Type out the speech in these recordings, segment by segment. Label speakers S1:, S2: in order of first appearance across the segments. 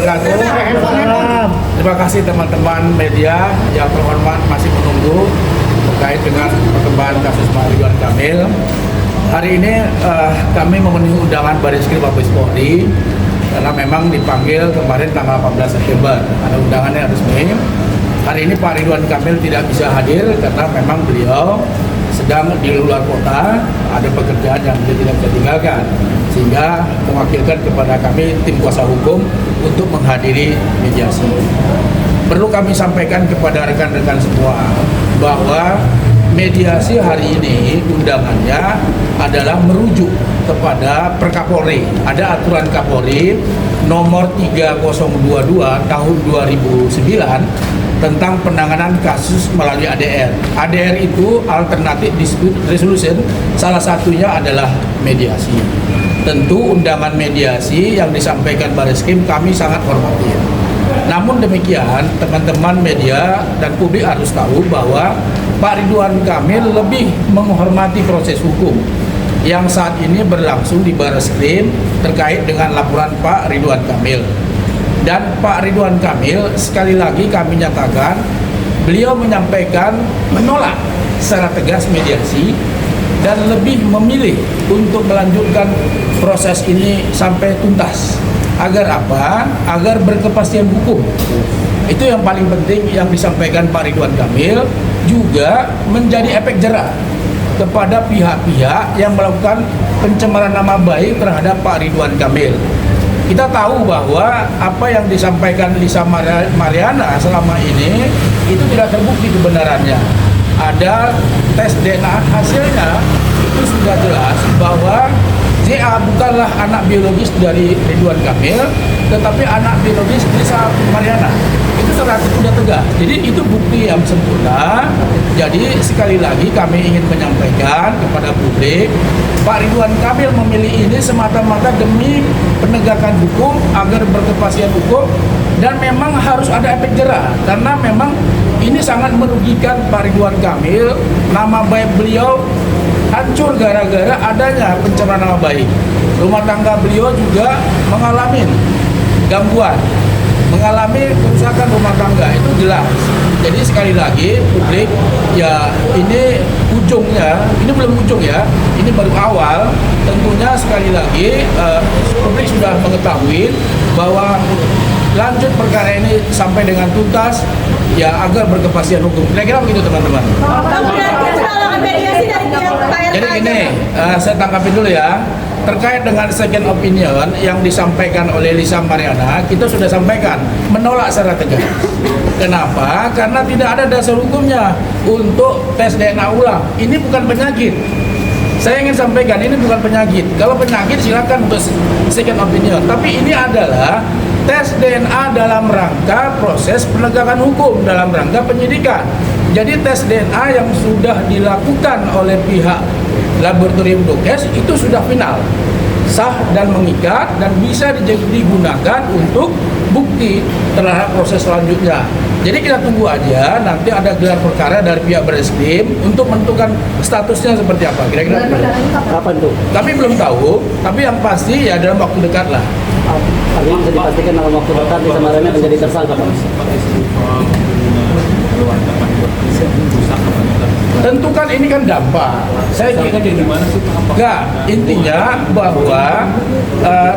S1: wabarakatuh. Terima kasih teman-teman media yang terhormat masih menunggu terkait dengan perkembangan kasus Pak Ridwan Kamil. Hari ini kami memenuhi undangan Bareskrim Mabes Polri karena memang dipanggil kemarin tanggal 18 September. Ada undangannya resmi. Hari ini Pak Ridwan Kamil tidak bisa hadir karena memang beliau sedang di luar kota, ada pekerjaan yang dia tidak bisa tinggalkan, sehingga mewakilkan kepada kami tim kuasa hukum untuk menghadiri mediasi. Perlu kami sampaikan kepada rekan-rekan semua bahwa mediasi hari ini undangannya adalah merujuk kepada Perkapolri. Ada aturan Kapolri nomor 3022 tahun 2009 tentang penanganan kasus melalui ADR. ADR itu Alternative Dispute Resolution, salah satunya adalah mediasi. Tentu undangan mediasi yang disampaikan Bareskrim kami sangat hormati. Namun demikian, teman-teman media dan publik harus tahu bahwa Pak Ridwan Kamil lebih menghormati proses hukum yang saat ini berlangsung di Bareskrim terkait dengan laporan Pak Ridwan Kamil. Dan Pak Ridwan Kamil, sekali lagi kami nyatakan, beliau menyampaikan menolak secara tegas mediasi dan lebih memilih untuk melanjutkan proses ini sampai tuntas. Agar apa? Agar berkepastian hukum. Itu yang paling penting yang disampaikan Pak Ridwan Kamil, juga menjadi efek jerah kepada pihak-pihak yang melakukan pencemaran nama baik terhadap Pak Ridwan Kamil. Kita tahu bahwa apa yang disampaikan Lisa Mariana selama ini itu tidak terbukti kebenarannya. Ada tes DNA, hasilnya itu sudah jelas bahwa ZA bukanlah anak biologis dari Ridwan Kamil, tetapi anak biologis Lisa Mariana. Itu sudah tegas. Jadi itu bukti yang sempurna. Jadi sekali lagi kami ingin menyampaikan kepada publik, Pak Ridwan Kamil memilih ini semata-mata demi penegakan hukum agar berkepastian hukum, dan memang harus ada efek jerah karena memang ini sangat merugikan Pak Ridwan Kamil. Nama baik beliau hancur gara-gara adanya pencemaran nama baik. Rumah tangga beliau juga mengalami gangguan, mengalami kerusakan rumah tangga, itu jelas. Jadi sekali lagi publik, ya ini ujungnya, ini belum ujung ya, ini baru awal. Tentunya sekali lagi publik sudah mengetahui bahwa lanjut perkara ini sampai dengan tuntas, ya agar berkepastian hukum. Kira-kira begitu teman-teman. Jadi ini saya tangkapin dulu ya. Terkait dengan second opinion yang disampaikan oleh Lisa Mariana, kita sudah sampaikan menolak secara tegas. Kenapa? Karena tidak ada dasar hukumnya untuk tes DNA ulang. Ini bukan penyakit. Saya ingin sampaikan ini bukan penyakit. Kalau penyakit silakan untuk second opinion. Tapi ini adalah tes DNA dalam rangka proses penegakan hukum, dalam rangka penyidikan. Jadi tes DNA yang sudah dilakukan oleh pihak laboratorium Dokes itu sudah final, sah dan mengikat, dan bisa digunakan untuk bukti terhadap proses selanjutnya. Jadi kita tunggu aja, nanti ada gelar perkara dari pihak Bareskrim untuk menentukan statusnya seperti apa. Kira-kira
S2: Kapan tuh?
S1: kami belum tahu, tapi yang pasti ya dalam waktu dekat lah.
S2: Artinya bisa dipastikan dalam waktu dekat Lisa Mariana menjadi tersangka, Pak?
S1: Tentu kan ini kan dampak. Saya kira gimana sih? Enggak, intinya bahwa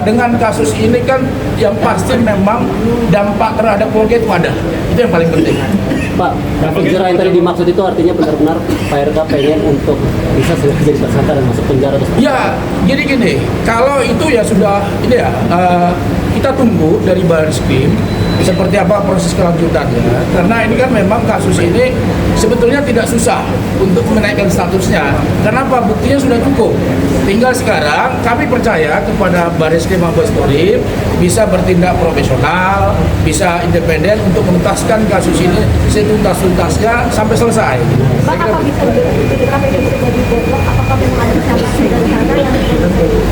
S1: dengan kasus ini kan yang pasti memang dampak terhadap keluarga itu ada. Itu yang paling penting.
S2: Pak, efek jerah yang tadi dimaksud itu artinya benar-benar Pak RK pengen untuk bisa segera jadi tersangka dan masuk penjara terus?
S1: Ya, jadi gini, kalau itu ya sudah ini ya, kita tunggu dari Bareskrim seperti apa proses kelanjutannya. Karena ini kan memang kasus ini sebetulnya tidak susah untuk menaikkan statusnya. Kenapa? Buktinya sudah cukup. Tinggal sekarang kami percaya kepada Bareskrim Mabes Polri bisa bertindak profesional, bisa independen untuk menuntaskan kasus ini setuntas-tuntasnya sampai selesai.
S3: Apakah bisa jadi deadlock? Apakah memang ada sanksi dari sana yang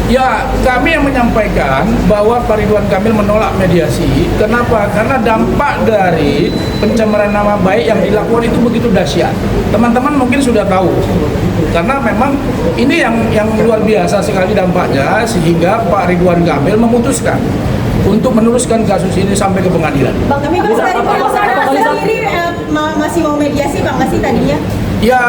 S1: Ya, kami yang menyampaikan bahwa Pak Ridwan Kamil menolak mediasi. Kenapa? Karena dampak dari pencemaran nama baik yang dilakukan itu begitu dahsyat. Teman-teman mungkin sudah tahu. Karena memang ini yang luar biasa sekali dampaknya, sehingga Pak Ridwan Kamil memutuskan untuk meneruskan kasus ini sampai ke pengadilan.
S3: Bang, kami Bang dari pengacara sendiri masih mau mediasi Bang nggak sih tadinya?
S1: Ya,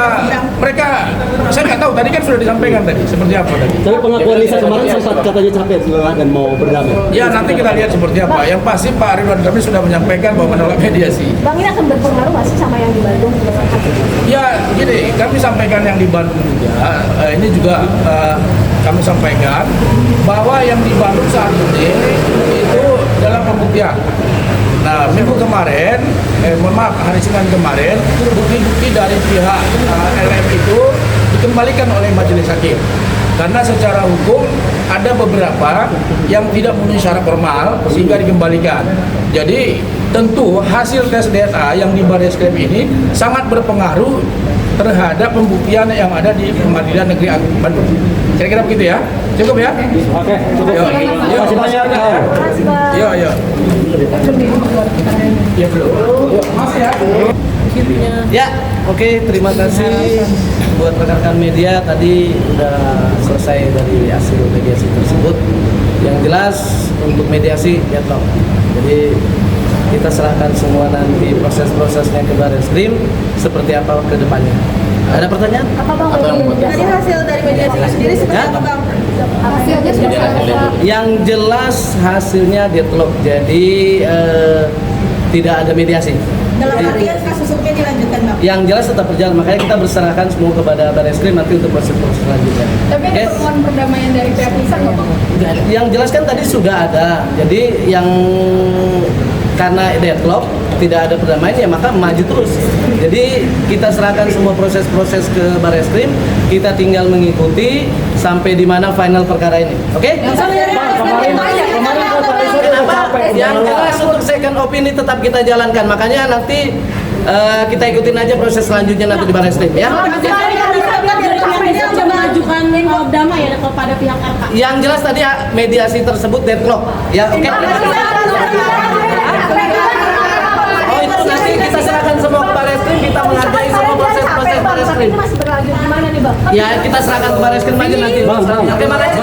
S1: mereka, saya nggak tahu, tadi kan sudah disampaikan tadi, seperti apa tadi.
S2: Tapi pengakuan Lisa kemarin sempat katanya capek dan mau berdamai.
S1: Ya, nanti kita lihat seperti apa. Yang pasti Pak Ridwan Kamil sudah menyampaikan bahwa menolak mediasi.
S3: Bang, ini akan berpengaruh nggak sih sama yang di Bandung?
S1: Ya, gini, kami sampaikan yang di Bandung juga, ini juga kami sampaikan bahwa yang di Bandung saat ini itu dalam pembuktian. Nah, minggu kemarin, mohon maaf, hari Senin kemarin, bukti-bukti dari pihak LM itu dikembalikan oleh majelis hakim. Karena secara hukum ada beberapa yang tidak memenuhi syarat formal sehingga dikembalikan. Jadi tentu hasil tes DNA yang di Barreskrim ini sangat berpengaruh terhadap pembuktian yang ada di Pengadilan Negeri Agung Bandung. Kira-kira begitu ya? Cukup ya?
S2: Oke, cukup.
S1: Yo,
S2: Terima kasih banyak.
S3: Makasih Bang.
S1: Yo. Ya belum. Masih ya?
S4: Ya, oke, terima kasih buat rekan-rekan media. Tadi udah selesai dari hasil mediasi tersebut. Yang jelas untuk mediasi deadlock. Jadi kita serahkan semua nanti proses-prosesnya ke Barreskrim seperti apa ke depannya. Ada pertanyaan?
S3: Apa Bang? Dari hasil dari mediasi sendiri seperti apa Bang? Hasilnya seperti apa?
S4: Yang jelas hasilnya deadlock. Jadi tidak ada mediasi.
S3: Dalam artian kasus hukumnya dilanjutkan Bang?
S4: Yang jelas tetap berjalan, makanya kita berserahkan semua kepada Barreskrim nanti untuk proses-proses selanjutnya.
S5: Tapi ada
S4: Oke?
S5: permohonan perdamaian dari pihak Lisa nggak Bang?
S4: Yang jelas kan tadi sudah ada. Jadi yang karena deadlock tidak ada perdamaian ya maka maju terus. Jadi kita serahkan semua proses-proses ke Barreskrim, kita tinggal mengikuti sampai di mana final perkara ini. Oke? Kenapa? Yang jelas untuk second opinion tetap kita jalankan. Makanya nanti kita ikutin aja proses selanjutnya nanti di Barreskrim ya.
S3: Sudah mengajukan damai ya kepada pihak RK.
S4: Yang jelas tadi mediasi tersebut deadlock ya. Oke. Oh itu nanti kita serahkan semua ke Barreskrim, kita menghargai semua proses-proses Barreskrim.
S3: Ini masih berlanjut gimana nih Bang?
S4: Ya kita serahkan ke Barreskrim aja nanti.
S2: Bang.
S4: Oke, makasih.